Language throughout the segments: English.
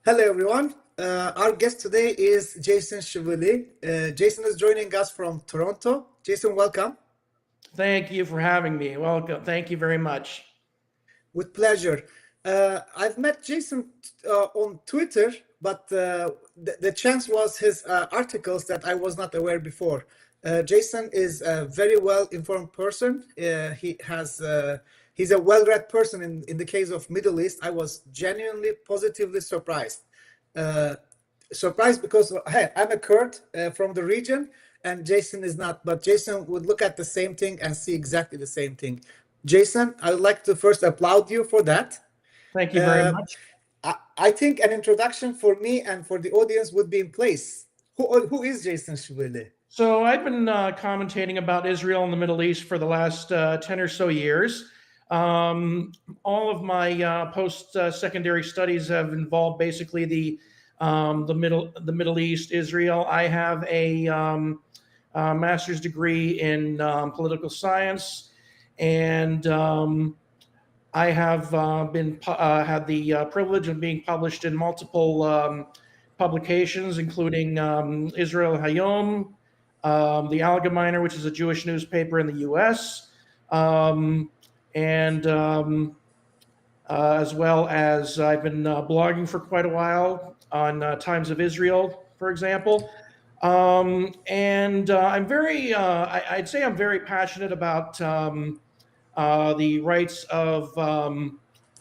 Hello, everyone. Our guest today is Jason Shvili. Jason is joining us from Toronto. Jason, welcome. Thank you for having me. Welcome. Thank you very much. With pleasure. I've met Jason on Twitter, but the chance was his articles that I was not aware before. Jason is a very well-informed person. He's a well-read person in the case of Middle East. I was genuinely positively surprised. Surprised because, hey, I'm a Kurd from the region, and Jason is not. But Jason would look at the same thing and see exactly the same thing. Jason, I would like to first applaud you for that. Thank you very much. I think an introduction for me and for the audience would be in place. Who is Jason Shvili? So I've been commentating about Israel and the Middle East for the last 10 or so years. All of my post-secondary studies have involved basically the Middle East, Israel. I have a master's degree in political science, and I have had the privilege of being published in multiple publications, including Israel Hayom, the Allgemeiner, which is a Jewish newspaper in the U.S., and as well as I've been blogging for quite a while on Times of Israel, for example. And I'm very, I'd say I'm very passionate about the rights of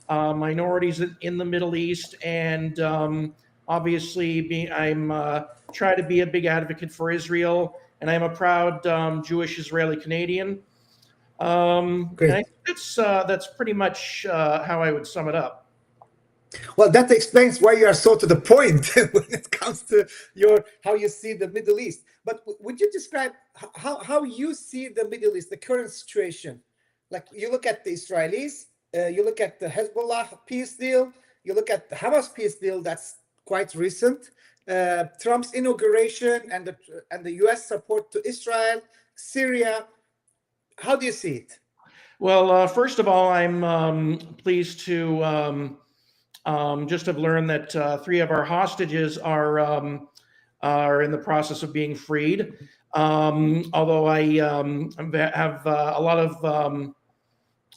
minorities in the Middle East, and obviously I'm try to be a big advocate for Israel, and I'm a proud Jewish Israeli Canadian. And I think that's pretty much how I would sum it up. Well, that explains why you are so to the point when it comes to how you see the Middle East. But would you describe how you see the Middle East, the current situation? Like, you look at the Israelis, you look at the Hezbollah peace deal, you look at the Hamas peace deal that's quite recent, Trump's inauguration and the U.S. support to Israel, Syria. How do you see it? Well, first of all, I'm pleased to just have learned that 3 of our hostages are in the process of being freed. Although I have a lot of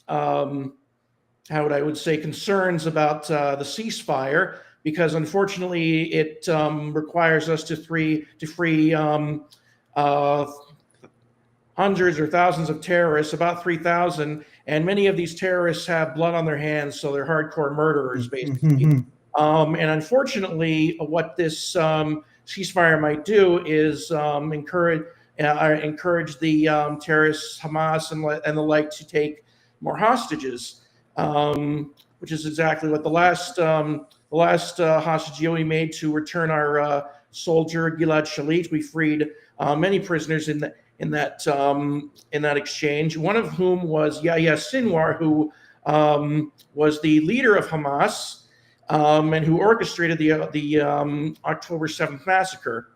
how would I would say concerns about the ceasefire, because unfortunately it requires us to free hundreds or thousands of terrorists, about 3,000, and many of these terrorists have blood on their hands, so they're hardcore murderers, basically. And unfortunately, what this ceasefire might do is encourage the terrorists, Hamas and the like, to take more hostages, which is exactly what the last hostage deal we made to return our soldier Gilad Shalit. We freed many prisoners in that exchange. One of whom was Yahya Sinwar, who was the leader of Hamas and who orchestrated the October 7th massacre.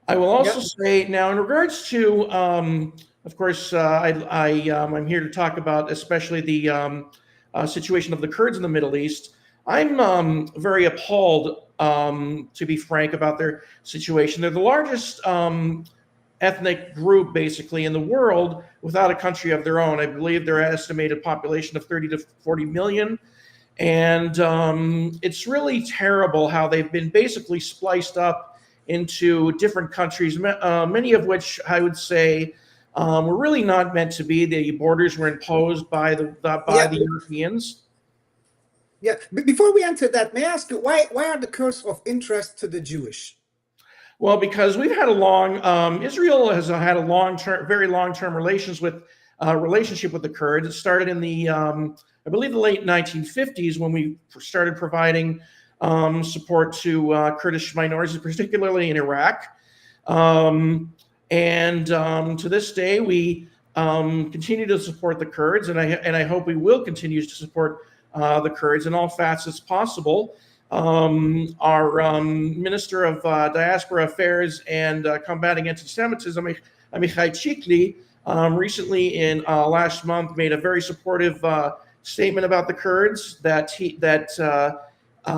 I will also say now, in regards to, of course, I'm here to talk about especially the situation of the Kurds in the Middle East. I'm very appalled, to be frank, about their situation. They're the largest ethnic group, basically, in the world without a country of their own. I believe their estimated population of 30 to 40 million. And it's really terrible how they've been basically spliced up into different countries, many of which I would say were really not meant to be. The borders were imposed by the Europeans. Yeah. Before we enter that, may I ask you, why are the Kurds of interest to the Jewish? Well, because we've had Israel has had a very long-term relationship with the Kurds. It started in I believe the late 1950s, when we started providing support to Kurdish minorities, particularly in Iraq. And to this day, we continue to support the Kurds, and I hope we will continue to support the Kurds in all facets possible. Our Minister of Diaspora Affairs and Combating Anti-Semitism, Amichai Chikli, recently in last month made a very supportive statement about the Kurds, that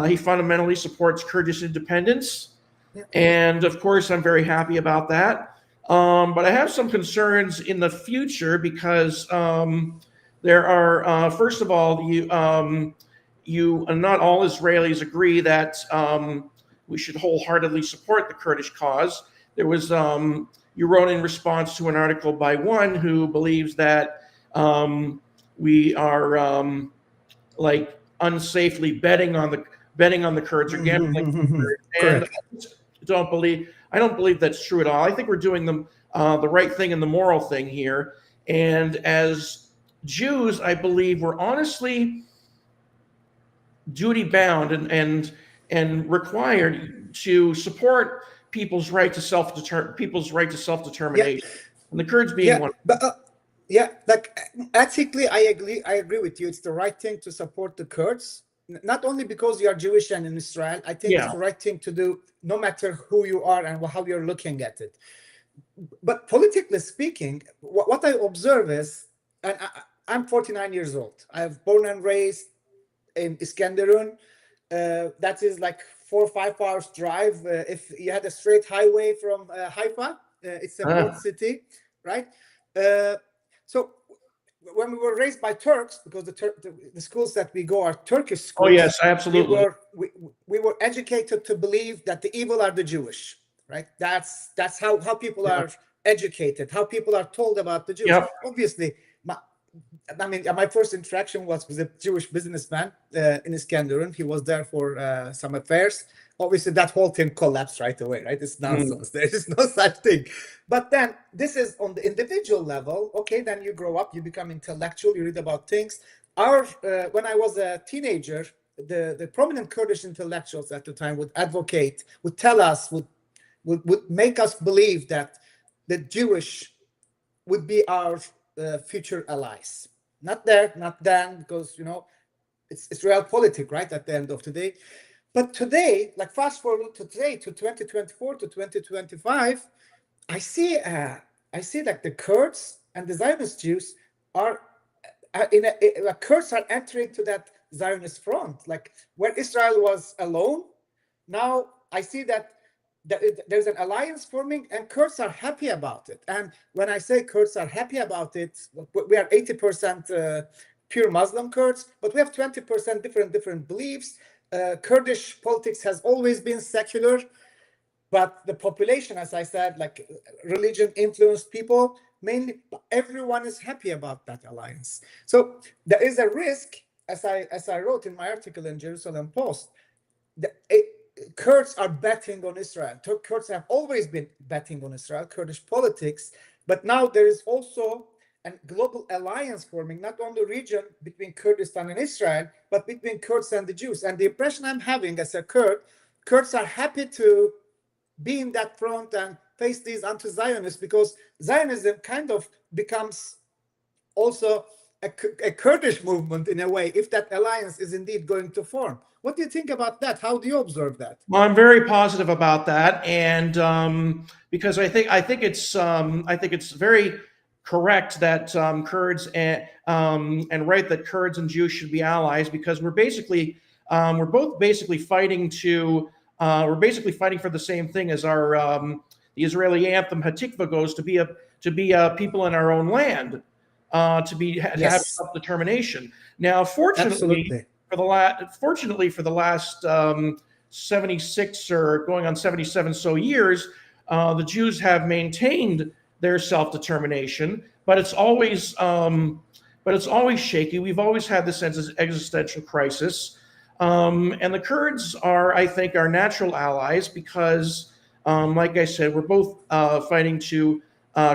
He fundamentally supports Kurdish independence. Yeah. And of course, I'm very happy about that. But I have some concerns in the future because there are, first of all, not all Israelis agree that we should wholeheartedly support the Kurdish cause. There was, you wrote in response to an article by one who believes that we are like unsafely betting on the Kurds or gambling with the Kurds. And Correct. I don't believe that's true at all. I think we're doing the right thing and the moral thing here. And as Jews, I believe we're honestly duty bound and required to support people's right to self-determination. And the Kurds being one. But yeah, like ethically, I agree with you. It's the right thing to support the Kurds, not only because you are Jewish and in Israel. I think it's the right thing to do, no matter who you are and how you're looking at it. But politically speaking, what I observe is, and I'm 49 years old. I was born and raised in Iskenderun. That is like 4 or 5 hours drive. If you had a straight highway from Haifa, it's a port city, right? So when we were raised by Turks, because the schools that we go are Turkish schools. Oh yes, absolutely. We were educated to believe that the evil are the Jewish, right? That's how people are educated, how people are told about the Jews. Obviously, my first interaction was with a Jewish businessman in Iskenderun. He was there for some affairs. Obviously, that whole thing collapsed right away, right? It's nonsense. There is no such thing. But then this is on the individual level. Okay, then you grow up, you become intellectual, you read about things. When I was a teenager, the prominent Kurdish intellectuals at the time would advocate, would tell us, would make us believe that the Jewish would be our future allies. Not there, not then, because it's realpolitik, right? At the end of the day. But today, like fast forward to today, to 2024 to 2025, I see like the Kurds and the Zionist Jews are Kurds are entering to that Zionist front. Like where Israel was alone, now I see that there's an alliance forming, and Kurds are happy about it. And when I say Kurds are happy about it, we are 80% pure Muslim Kurds, but we have 20% different beliefs. Kurdish politics has always been secular, but the population, as I said, like religion influenced people, mainly everyone is happy about that alliance. So there is a risk, as I wrote in my article in Jerusalem Post, Kurds are betting on Israel. Kurds have always been betting on Israel, Kurdish politics, but now there is also a global alliance forming, not only region between Kurdistan and Israel, but between Kurds and the Jews. And the impression I'm having as a Kurd, Kurds are happy to be in that front and face these anti-Zionists, because Zionism kind of becomes also a Kurdish movement in a way, if that alliance is indeed going to form. What do you think about that? How do you observe that? Well, I'm very positive about that, and because I think it's very correct that Kurds and right that Kurds and Jews should be allies, because we're both basically fighting for the same thing. As our the Israeli anthem Hatikva goes, to be a people in our own land, to have self-determination. Now, fortunately for the last 76 or going on 77 so years, the Jews have maintained their self-determination, but it's always shaky. We've always had this existential crisis, and the Kurds are, I think, our natural allies because, like I said, we're both fighting to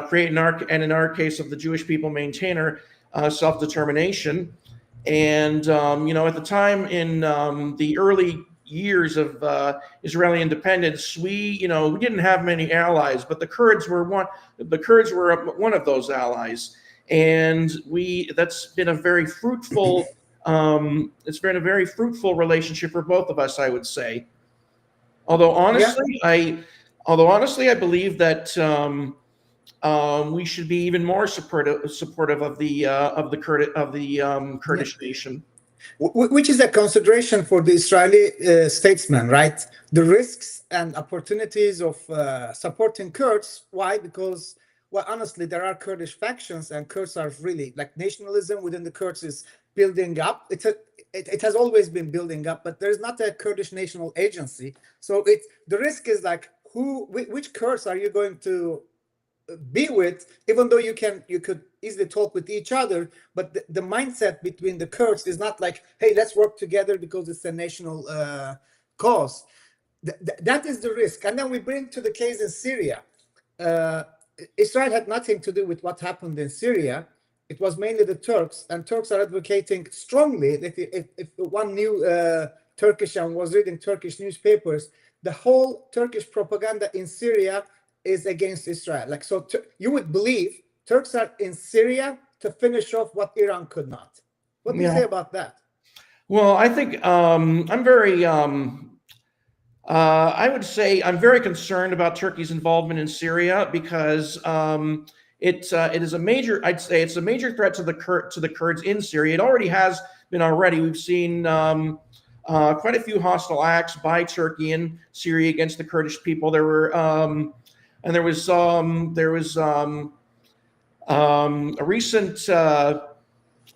create in our case of the Jewish people, maintain our self-determination. And at the time in the early years of Israeli independence, we didn't have many allies, but the Kurds were one. The Kurds were one of those allies, and that's been a very fruitful. It's been a very fruitful relationship for both of us, I would say. Although honestly, I believe that we should be even more supportive of the Kurdish nation. Which is a consideration for the Israeli statesman, right? The risks and opportunities of supporting Kurds. Why? Because, well, honestly, there are Kurdish factions, and Kurds are really like nationalism within the Kurds is building up. It has always been building up, but there's not a Kurdish national agency. So the risk is like which Kurds are you going to be with, even though you could easily talk with each other, but the mindset between the Kurds is not like, hey, let's work together because it's a national cause. That is the risk. And then we bring to the case in Syria. Israel had nothing to do with what happened in Syria. It was mainly the Turks, and Turks are advocating strongly that if one knew Turkish and was reading Turkish newspapers, the whole Turkish propaganda in Syria is against Israel. Like, so you would believe Turks are in Syria to finish off what Iran could not. What do you say about that? Well, I think I'm very, I would say I'm very concerned about Turkey's involvement in Syria because it is a major, I'd say it's a major threat to the Kurds in Syria. It already has been already. We've seen quite a few hostile acts by Turkey in Syria against the Kurdish people. There were and there was a recent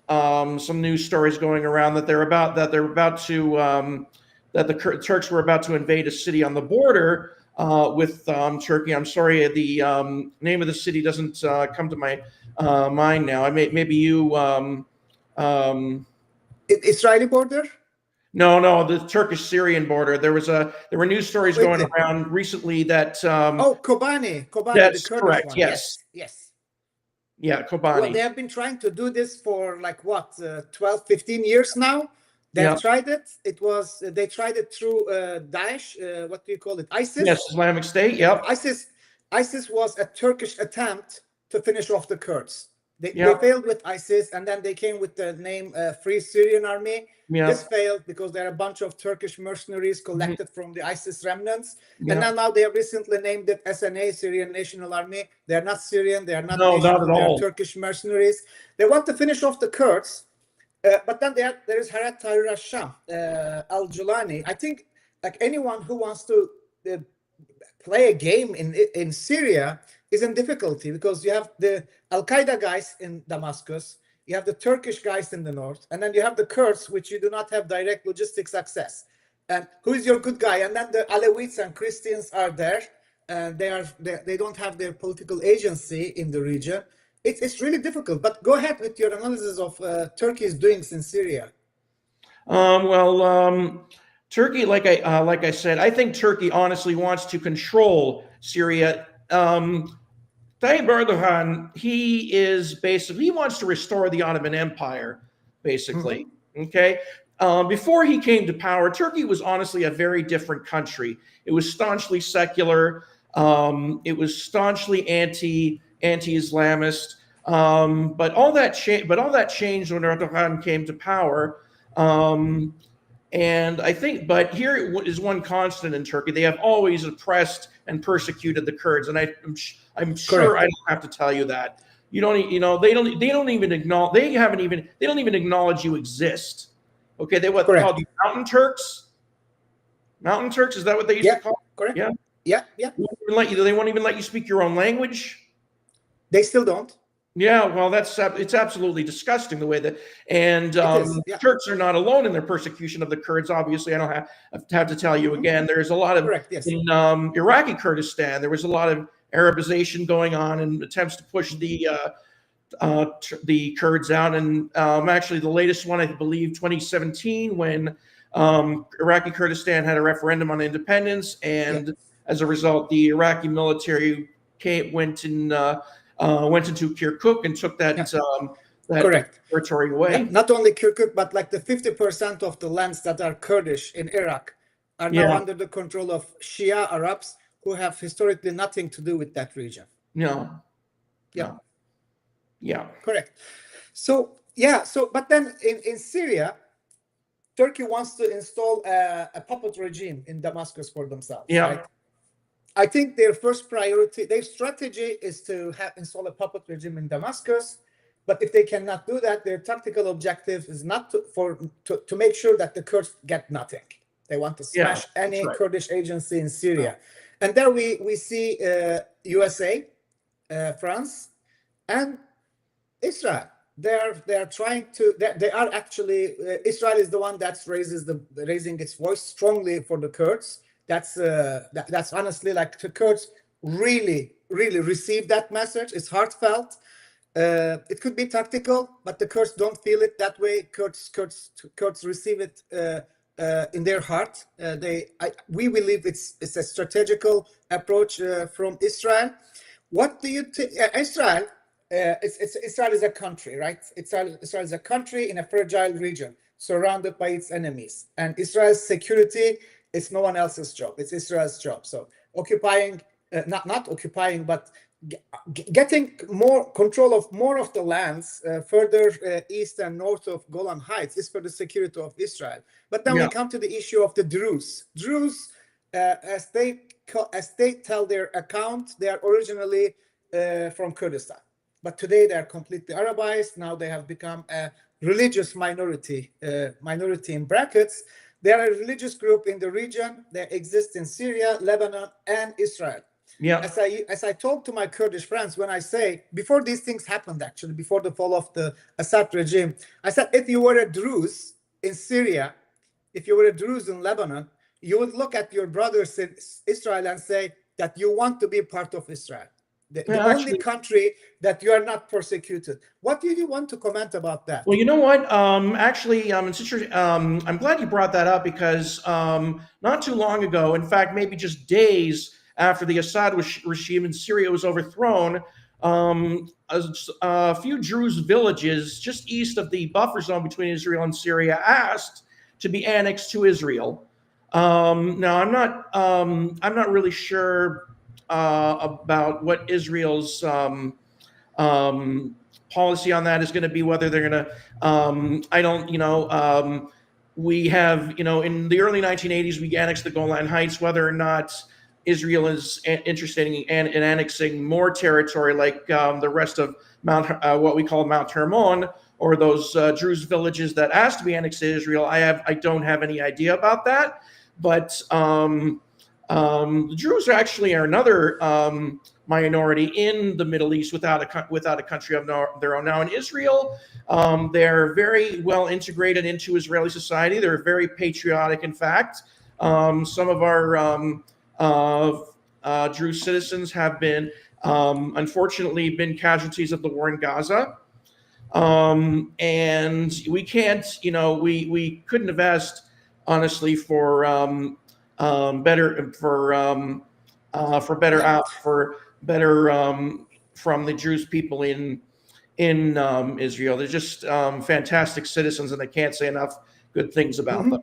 some news stories going around that the Turks were about to invade a city on the border with Turkey. I'm sorry, the name of the city doesn't come to my mind now. Maybe you. Israeli border? No, the Turkish-Syrian border. There were news stories going around recently that. Kobani, that's the Kurdish correct. one. Yes. Yeah, Kobani. Well, they have been trying to do this for like what, 12, 15 years now. They've tried it. They tried it through Daesh. What do you call it? ISIS. Yes, Islamic State. Yep. ISIS was a Turkish attempt to finish off the Kurds. They failed with ISIS, and then they came with the name Free Syrian Army. This failed because there are a bunch of Turkish mercenaries collected from the ISIS remnants. And now they have recently named it SNA, Syrian National Army. They are not Syrian. They are not national. They are Turkish mercenaries. They want to finish off the Kurds. But then there is Hayat Tahrir al-Sham, al-Julani. I think like anyone who wants to play a game in Syria is in difficulty because you have the Al-Qaeda guys in Damascus, you have the Turkish guys in the north, and then you have the Kurds, which you do not have direct logistics access. And who is your good guy? And then the Alawites and Christians are there, and they don't have their political agency in the region. It's really difficult. But go ahead with your analysis of Turkey's doings in Syria. Turkey, like I said, I think Turkey honestly wants to control Syria. Tayyip Erdogan, he wants to restore the Ottoman Empire, basically. Okay. Before he came to power, Turkey was honestly a very different country. It was staunchly secular. It was staunchly anti-Islamist. But all that changed when Erdogan came to power. And I think, but here is one constant in Turkey: they have always oppressed and persecuted the Kurds, and I'm sure I don't have to tell you that. They don't even acknowledge you exist. Okay, they called you Mountain Turks. Mountain Turks, is that what they used to call? Correct. Yeah. They won't even let you speak your own language. They still don't. Yeah, well, it's absolutely disgusting the way that, and Turks are not alone in their persecution of the Kurds. Obviously, I don't have to tell you again. There's a lot of in Iraqi Kurdistan. There was a lot of Arabization going on and attempts to push the Kurds out. And actually, the latest one, I believe, 2017, when Iraqi Kurdistan had a referendum on independence, and as a result, the Iraqi military went into Kirkuk and took that territory away. Yeah. Not only Kirkuk, but like the 50% of the lands that are Kurdish in Iraq are now under the control of Shia Arabs who have historically nothing to do with that region. No. Correct. So but then in Syria, Turkey wants to install a puppet regime in Damascus for themselves. Right? I think their first priority, their strategy is to install a puppet regime in Damascus, But if they cannot do that, their tactical objective is not to make sure that the Kurds get nothing. They want to smash any Kurdish agency in Syria. And there we see USA, France, and Israel. They are trying to. They are actually. Israel is the one that's raising its voice strongly for the Kurds. That's honestly, like, the Kurds really receive that message. It's heartfelt. It could be tactical, but the Kurds don't feel it that way. Kurds receive it in their heart. We believe it's a strategical approach from Israel. What do you think? Israel is a country, right? Israel is a country in a fragile region, surrounded by its enemies. And Israel's security is no one else's job. It's Israel's job. So occupying, not occupying, but getting more control of more of the lands further east and north of Golan Heights is for the security of Israel. But then we come to the issue of the Druze. Druze, as they tell their account, they are originally from Kurdistan. But today they are completely Arabized. Now they have become a religious minority in brackets. They are a religious group in the region. They exist in Syria, Lebanon, and Israel. Yeah. As I talk to my Kurdish friends, when I say, before these things happened, actually, before the fall of the Assad regime, I said, if you were a Druze in Syria, if you were a Druze in Lebanon, you would look at your brothers in Israel and say that you want to be part of Israel. The only country that you are not persecuted. What do you want to comment about that? Well, you know what? Actually, I'm glad you brought that up, because not too long ago, in fact, maybe just days after the Assad regime in Syria was overthrown, a few Druze villages just east of the buffer zone between Israel and Syria asked to be annexed to Israel. Now, I'm not really sure about what Israel's policy on that is going to be, whether they're going to, we have, in the early 1980s, we annexed the Golan Heights. Whether or not Israel is interested in annexing more territory, like the rest of what we call Mount Hermon, or those Druze villages that asked to be annexed to Israel, I don't have any idea about that. But the Druze actually are another minority in the Middle East without a country of their own. Now, in Israel, they're very well integrated into Israeli society. They're very patriotic, in fact. Some of our Druze citizens have been, unfortunately, been casualties of the war in Gaza. And we can't, we couldn't have asked, honestly, for better from the Druze people in Israel. They're just fantastic citizens, and I can't say enough good things about them.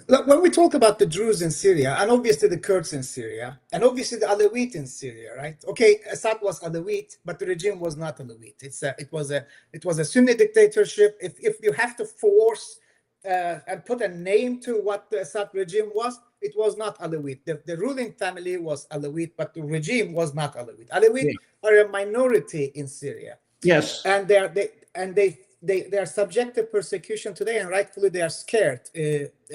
Look, when we talk about the Druze in Syria, and obviously the Kurds in Syria, and obviously the Alawite in Syria, right? Okay, Assad was Alawite, but the regime was not Alawite. It was a Sunni dictatorship. If you have to force and put a name to what the Assad regime was, it was not Alawite. The ruling family was Alawite, but the regime was not Alawite. Alawite are a minority in Syria. Yes, and they are subject to persecution today, and rightfully they are scared.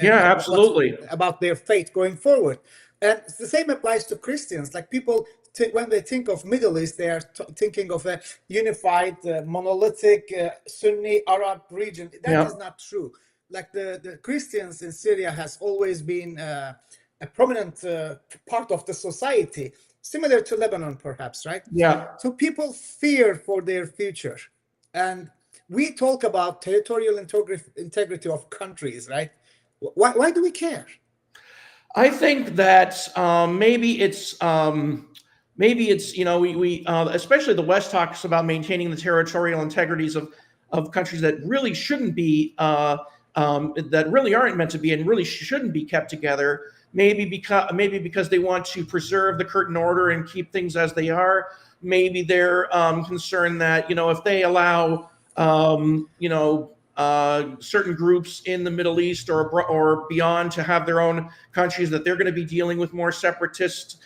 Absolutely, about their fate going forward. And the same applies to Christians. Like, people, when they think of Middle East, they are thinking of a unified, monolithic Sunni Arab region. That is not true. Like, the Christians in Syria has always been a prominent part of the society, similar to Lebanon, perhaps, right? Yeah. So people fear for their future. And we talk about territorial integrity of countries, right? Why do we care? I think that maybe it's we especially the West talks about maintaining the territorial integrities of countries that really shouldn't be that really aren't meant to be and really shouldn't be kept together. Maybe because they want to preserve the curtain order and keep things as they are. Maybe they're concerned that if they allow certain groups in the Middle East or beyond to have their own countries, that they're going to be dealing with more separatist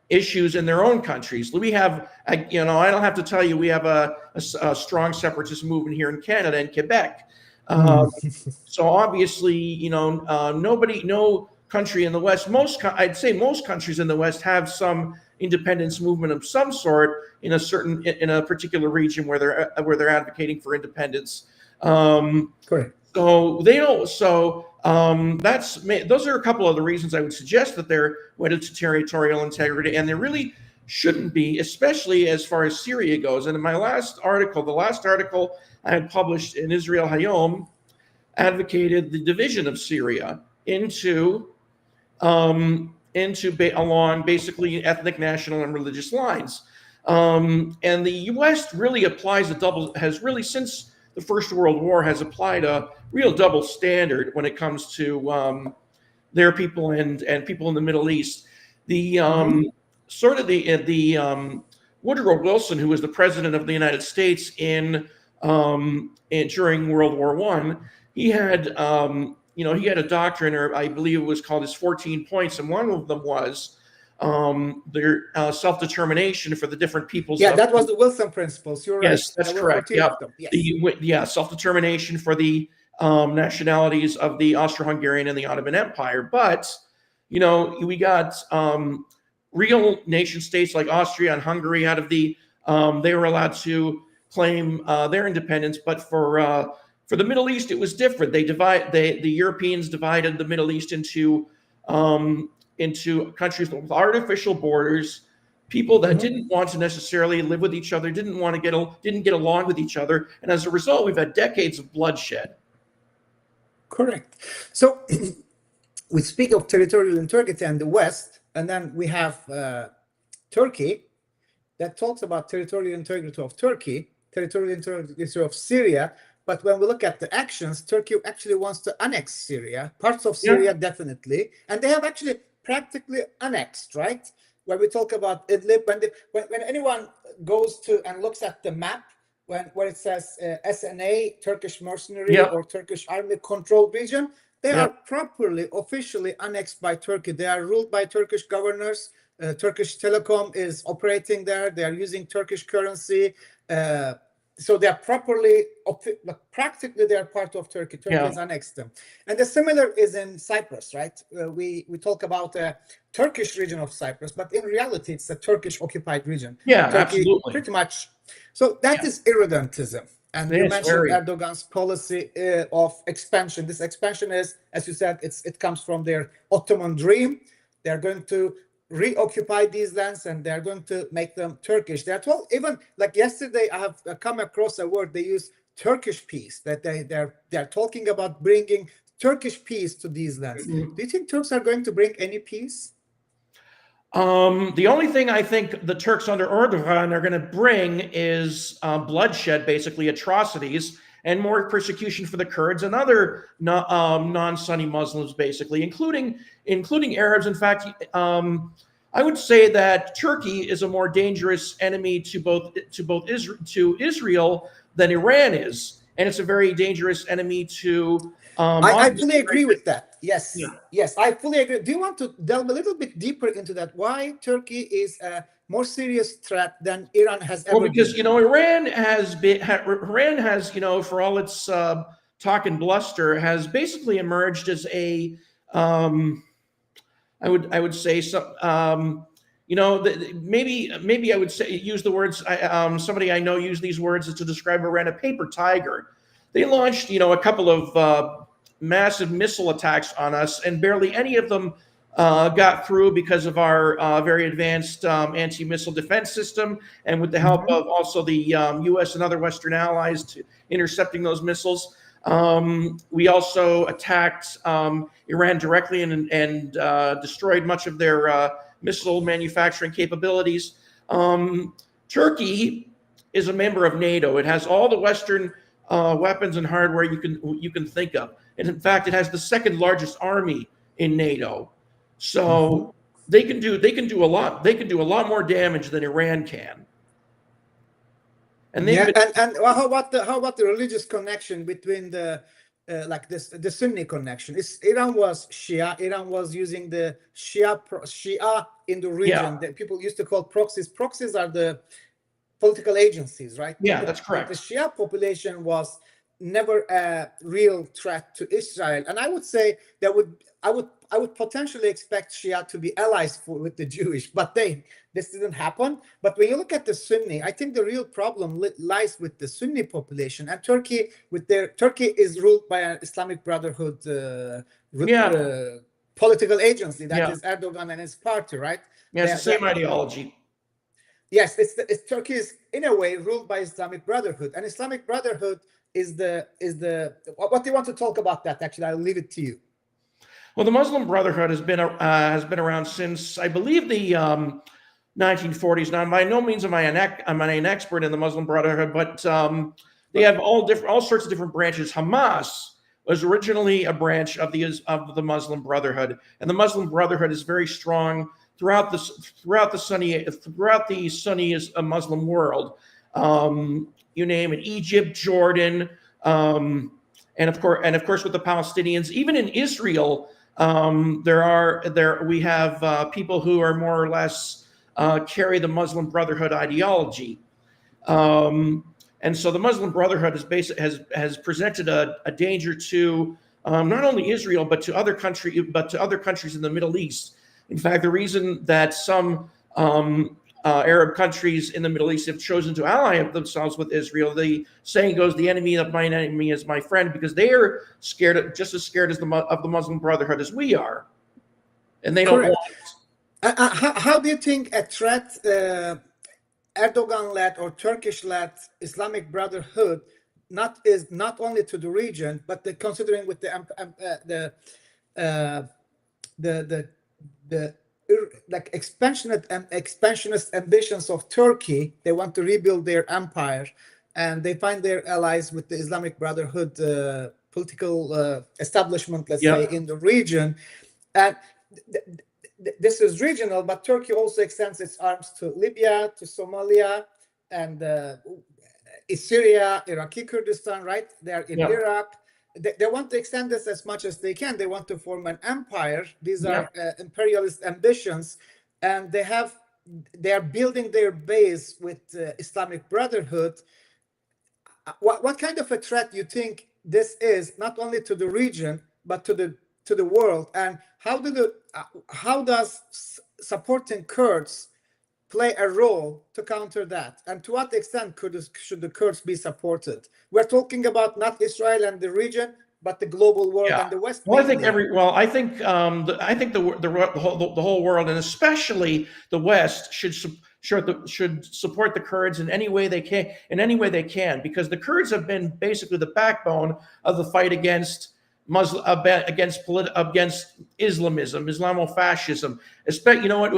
issues in their own countries. We have, you know, I don't have to tell you, we have a strong separatist movement here in Canada and Quebec. So obviously, you know, no country in the West, I'd say most countries in the West have some independence movement of some sort in a particular region where they're advocating for independence. Correct. So they don't. So those are a couple of the reasons I would suggest that they're wedded to territorial integrity, and they really shouldn't be, especially as far as Syria goes. And in my last article, the last article I had published in Israel Hayom, advocated the division of Syria along basically ethnic, national, and religious lines. And the West really has really since the First World War has applied a real double standard when it comes to their people and people in the Middle East. The Woodrow Wilson, who was the president of the United States during World War I, he had he had a doctrine, or I believe it was called his 14 points, and one of them was their self-determination for the different peoples. Yeah, that was the Wilson principles. You're right. Yes, that's correct. Yeah, yes. Self-determination for the nationalities of the Austro-Hungarian and the Ottoman Empire. But you know, we got real nation states like Austria and Hungary out of the. They were allowed to claim their independence, but for the Middle East, it was different. The Europeans divided the Middle East into countries with artificial borders, people that didn't want to necessarily live with each other, didn't get along with each other, and as a result, we've had decades of bloodshed. Correct. So we speak of territorial integrity and the West, and then we have Turkey that talks about territorial integrity of Turkey, territorial integrity of Syria. But when we look at the actions, Turkey actually wants to annex Syria, parts of Syria, definitely. And they have actually practically annexed, right? When we talk about Idlib, when anyone goes to and looks at the map, where it says SNA, Turkish mercenary or Turkish army controlled region, they are properly, officially annexed by Turkey. They are ruled by Turkish governors. Turkish Telecom is operating there. They are using Turkish currency. So they are practically they are part of Turkey. Turkey has annexed them. And the similar is in Cyprus, right? We talk about a Turkish region of Cyprus, but in reality, it's a Turkish occupied region. Yeah, Turkey, absolutely. Pretty much. So that is irredentism. And you mentioned Erdogan's policy of expansion. This expansion is, as you said, it comes from their Ottoman dream. They're going to reoccupy these lands and they're going to make them Turkish. They're told, even like yesterday, I have come across a word they use, Turkish peace, that they're talking about bringing Turkish peace to these lands. Do you think Turks are going to bring any peace? The only thing I think the Turks under Erdogan are going to bring is bloodshed, basically atrocities, and more persecution for the Kurds and other non-Sunni Muslims, basically, including Arabs. In fact, I would say that Turkey is a more dangerous enemy to Israel than Iran is, and it's a very dangerous enemy to. I fully agree with that. Yes, yes, I fully agree. Do you want to delve a little bit deeper into that? Why Turkey is a more serious threat than Iran has ever been? Well, because Iran has, for all its talk and bluster, has basically emerged as a, I would say, maybe I would say use the words. Somebody I know used these words to describe Iran, a paper tiger. They launched, a couple of massive missile attacks on us, and barely any of them got through because of our very advanced anti-missile defense system, and with the help of also the U.S. and other Western allies intercepting those missiles. We also attacked Iran directly and destroyed much of their missile manufacturing capabilities. Turkey is a member of NATO. It has all the Western weapons and hardware you can think of, and in fact, it has the second largest army in NATO. So they can do a lot. They can do a lot more damage than Iran can. And how about the religious connection between the like this, the Sunni connection. Iran was Shia. Iran was using the Shia in the region that people used to call proxies. Proxies are the political agencies, right? Yeah, But that's correct. the Shia population was never a real threat to Israel, and I would say that I would potentially expect Shia to be allies with the Jewish, but this didn't happen. But when you look at the Sunni, I think the real problem lies with the Sunni population, and Turkey is ruled by an Islamic Brotherhood political agency that is Erdogan and his party, right? Yeah, it's the same ideology. Yes, it's Turkey is in a way ruled by Islamic Brotherhood, and Islamic Brotherhood is the what do you want to talk about that? Actually, I'll leave it to you. Well, the Muslim Brotherhood has been around since, I believe, the 1940s. Now, by no means am I an expert in the Muslim Brotherhood, but they have all sorts of different branches. Hamas was originally a branch of the Muslim Brotherhood, and the Muslim Brotherhood is very strong throughout the Sunni Muslim world. You name it: Egypt, Jordan, and of course with the Palestinians. Even in Israel, we have people who are more or less carry the Muslim Brotherhood ideology. And so the Muslim Brotherhood has presented a danger to not only Israel but to other countries in the Middle East. In fact, the reason that some Arab countries in the Middle East have chosen to ally themselves with Israel, the saying goes, "The enemy of mine enemy is my friend," because they are just as scared of the Muslim Brotherhood as we are, and they don't want it. How do you think a threat, Erdogan-led or Turkish-led Islamic Brotherhood, is not only to the region, but considering with the like expansionist ambitions of Turkey, they want to rebuild their empire, and they find their allies with the Islamic Brotherhood political establishment, let's say, in the region, and this is regional, but Turkey also extends its arms to Libya, to Somalia, and Syria, Iraqi Kurdistan, right? They are in Iraq. They want to extend this as much as they can. They want to form an empire. These are imperialist ambitions, and they are building their base with Islamic Brotherhood. What kind of a threat do you think this is, not only to the region but to the world? And how does supporting Kurds play a role to counter that? And to what extent should the Kurds be supported? We're talking about not Israel and the region, but the global world and the West. Well, I think the whole world, and especially the West, should support the Kurds in any way they can, because the Kurds have been basically the backbone of the fight against Islamism, Islamofascism. You know what?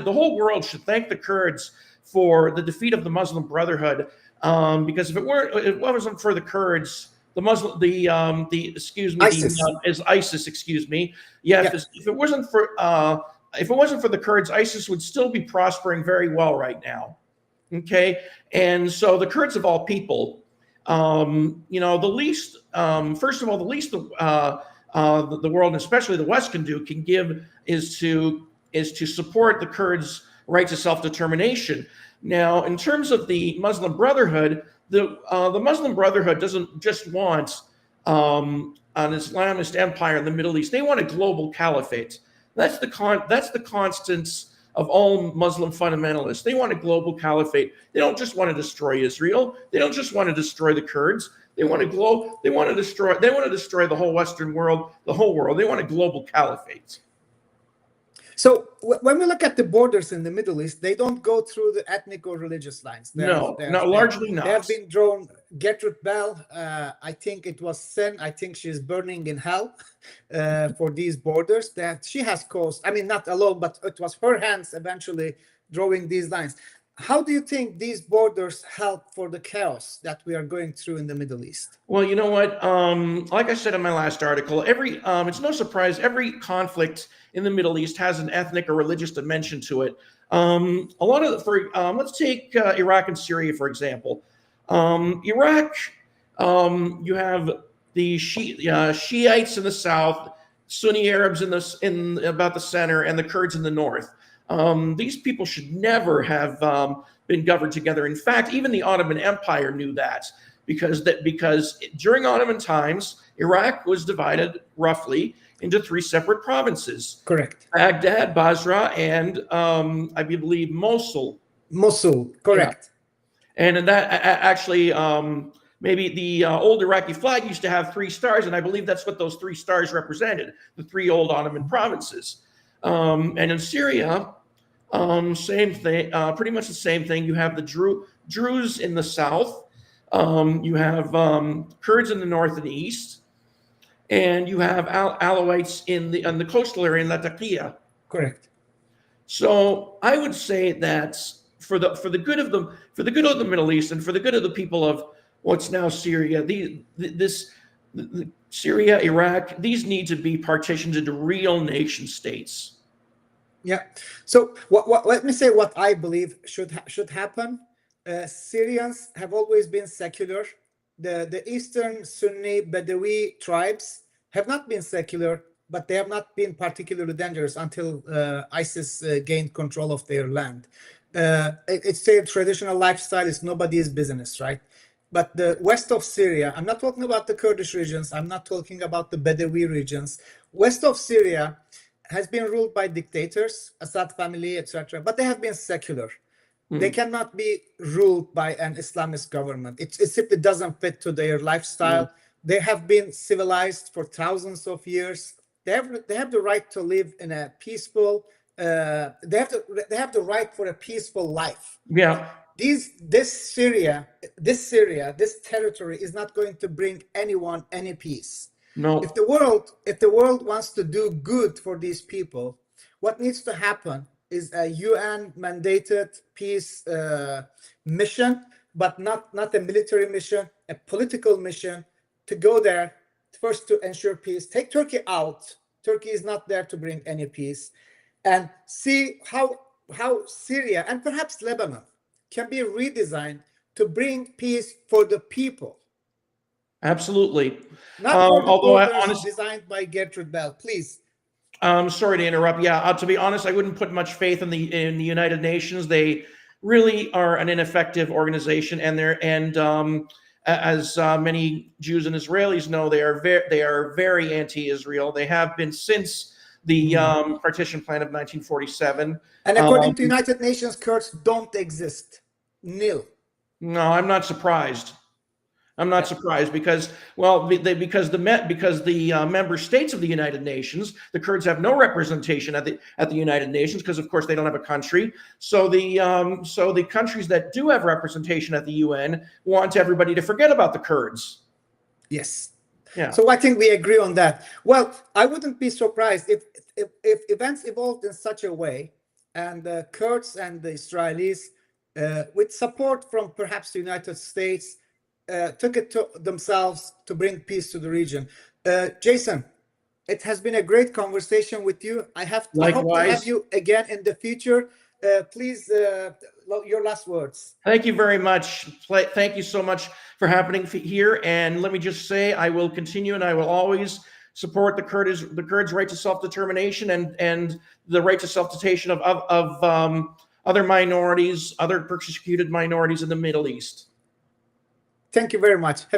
The whole world should thank the Kurds for the defeat of the Muslim Brotherhood, because if it wasn't for the Kurds, ISIS. Excuse me. If it wasn't for the Kurds, ISIS would still be prospering very well right now. Okay, and so the Kurds of all people. The least the world, and especially the West, can give is to support the Kurds' right to self-determination. Now, in terms of the Muslim Brotherhood, the Muslim Brotherhood doesn't just want an Islamist empire in the Middle East. They want a global caliphate. That's the constants of all Muslim fundamentalists. They want a global caliphate. They don't just want to destroy Israel. They don't just want to destroy the Kurds. They want to destroy the whole Western world, the whole world. They want a global caliphate. So when we look at the borders in the Middle East, they don't go through the ethnic or religious lines. Largely not. They have been drawn. Gertrude Bell, I think it was sin. I think she's burning in hell for these borders that she has caused. I mean, not alone, but it was her hands eventually drawing these lines. How do you think these borders help for the chaos that we are going through in the Middle East? Well, you know what? Like I said in my last article, it's no surprise every conflict in the Middle East has an ethnic or religious dimension to it. Let's take Iraq and Syria, for example. Iraq, you have Shiites in the south, Sunni Arabs in about the center, and the Kurds in the north. These people should never have been governed together. In fact, even the Ottoman Empire knew that, because during Ottoman times, Iraq was divided roughly into 3 separate provinces: Correct. Baghdad, Basra, and I believe Mosul. Mosul, correct. Yeah. And that actually, maybe the old Iraqi flag used to have 3 stars, and I believe that's what those 3 stars represented, the 3 old Ottoman provinces. And in Syria, same thing, pretty much the same thing. You have the Druze in the south, you have Kurds in the north and east, and you have Alawites in the coastal area in Latakia. Correct. So I would say that for the good of the Middle East and for the good of the people of what's now Syria, Syria, Iraq, these need to be partitioned into real nation states. Yeah. So let me say what I believe should happen. Syrians have always been secular. The Eastern Sunni Badawi tribes have not been secular, but they have not been particularly dangerous until ISIS gained control of their land. It's their traditional lifestyle. It's nobody's business, right? But the west of Syria, I'm not talking about the Kurdish regions. I'm not talking about the Badawi regions. West of Syria has been ruled by dictators, Assad family, etc. But they have been secular. They cannot be ruled by an Islamist government. It simply doesn't fit to their lifestyle. They have been civilized for thousands of years. They have the right to live in a peaceful. They have the right for a peaceful life. Yeah. This territory is not going to bring anyone any peace. No. If the world wants to do good for these people, what needs to happen is a UN mandated peace mission, but not a military mission, a political mission, to go there first to ensure peace. Take Turkey out. Turkey is not there to bring any peace, and see how Syria and perhaps Lebanon can be redesigned to bring peace for the people. Absolutely. Not for the borders designed by Gertrude Bell. Please. Sorry to interrupt. Yeah, to be honest, I wouldn't put much faith in the United Nations. They really are an ineffective organization, and as many Jews and Israelis know, they are very anti-Israel. They have been since the partition plan of 1947. And according to United Nations, Kurds don't exist. Nil. No, I'm not surprised. I'm not surprised because the member states of the United Nations, the Kurds have no representation at the United Nations because, of course, they don't have a country. So the countries that do have representation at the UN want everybody to forget about the Kurds. Yes. Yeah. So I think we agree on that. Well, I wouldn't be surprised if events evolved in such a way, and the Kurds and the Israelis, with support from perhaps the United States, took it to themselves to bring peace to the region. Jason, it has been a great conversation with you. I hope to have you again in the future. Please, your last words. Thank you very much. Thank you so much for happening here. And let me just say, I will continue and I will always support the Kurds' right to self-determination and the right to self-determination of other minorities, other persecuted minorities in the Middle East. Thank you very much. Have a